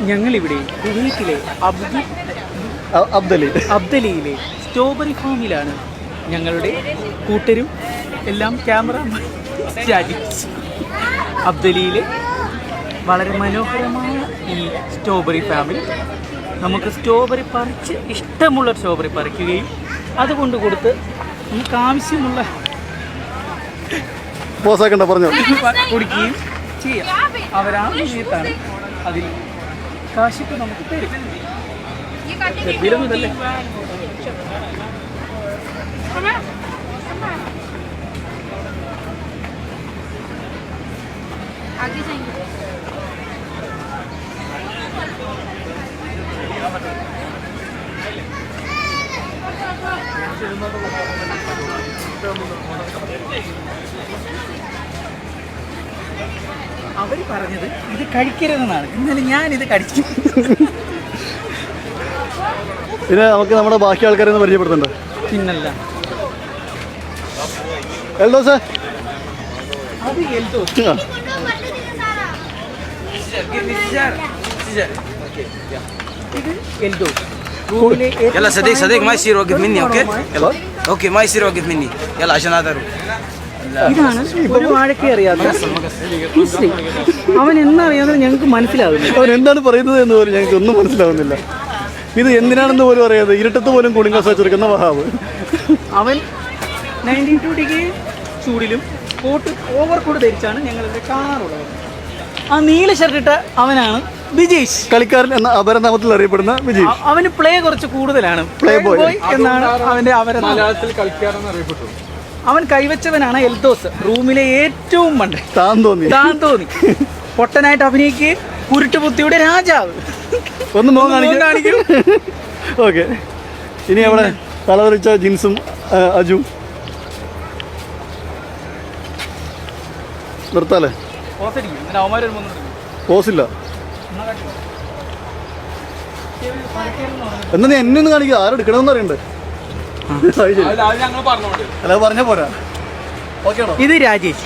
ഞങ്ങളിവിടെ കുവൈറ്റിലെ അബ്ദലിയിലെ സ്ട്രോബെറി ഫാമിലാണ്. ഞങ്ങളുടെ കൂട്ടരും എല്ലാം ക്യാമറ അബ്ദലിയിലെ വളരെ മനോഹരമായ ഈ സ്ട്രോബെറി ഫാമിൽ നമുക്ക് സ്ട്രോബെറി പറിച്ച് ഇഷ്ടമുള്ള സ്ട്രോബെറി പറിക്കുകയും അതുകൊണ്ട് കൊടുത്ത് നമുക്ക് ആവശ്യമുള്ള കുടിക്കുകയും ചെയ്യാം. അവരാണ് വിജയത്താണ്. അതിൽ കാശിപ്പ് നമുക്ക് തരും. വിലമുതല്ലേ? അവർ പറഞ്ഞത് ഇത് കഴിക്കരുതെന്നാണ്. ഇന്നലെ ഞാനിത് കഴിച്ചു. പിന്നെ നമുക്ക് നമ്മുടെ ബാക്കി ആൾക്കാരെ ഒന്ന് പരിചയപ്പെടുത്തണ്ടേ? പിന്നല്ല, എൽദോസ് അത് എൽദോസ്. ഇത് എൽദോസ്. يلا صديق صديق ما يصير وقف مني اوكي يلا اوكي ما يصير وقف مني يلا عشان هذا ഇതാണ് ഒരു വാഴയ്ക്ക് അറിയാത്ത അവൻ എന്നറിയാതെ ഞങ്ങൾക്ക് മനസ്സിലാവുന്നില്ല. അവൻ എന്താണ് പറയുന്നത് എന്ന് പോലും ഞങ്ങൾക്ക് ഒന്നും മനസ്സിലാവുന്നില്ല. ഇത് എന്തിനാണെന്ന് പോലും അറിയാതെ ഇരുട്ടത്ത് പോലും കൂളിംഗ് ഗ്ലാസ് വെച്ചെടുക്കുന്ന വഹാബ്. അവൻ 92 ഡിഗ്രി ചൂടിലും കോട്ട് ഓവർ കോട്ട് ധരിച്ചാണ് ഞങ്ങളിവിടെ കാണാറുള്ളത്. ആ നീല ഷർട്ടിട്ട അവനാണ് വിജേഷ്, കളിക്കാരൻ എന്ന അപരനാമത്തിൽ അറിയപ്പെടുന്ന വിജേഷ്. അവന് പ്ലേ കുറച്ച് കൂടുതലാണ്. പ്ലേ ബോയ് എന്നാണ് അവന്റെ മലയാളത്തിൽ കളിക്കാരൻ അറിയപ്പെട്ടു. അവൻ കൈവച്ചവനാണ് എൽദോസ്. റൂമിലെ ഏറ്റവും മണ്ടൻ താൻ തോന്നി പൊട്ടനായിട്ട് അഭിനയിക്കുകയും കുരുട്ടുബുദ്ധിയുടെ രാജാവ്. ഒന്ന് മോൻ കാണിക്കും. ഓക്കെ, ഇനി അവിടെ തലവരിച്ച ജിൻസും അജും നിർത്താലേ? പോസില്ല. എന്നാ നീ എന്നെ ഒന്ന് കാണിക്കുക. ആരെടുക്കണമെന്ന് അറിയണ്ടേ? അല്ല പറഞ്ഞ പോരാ. ഓക്കെ ആണോ? ഇത് രാജേഷ്.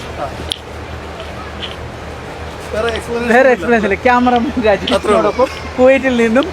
വേറെ എക്സ്പ്ലനേഷൻ ക്യാമറ രാജേഷ് കുവൈറ്റിൽ നിന്നും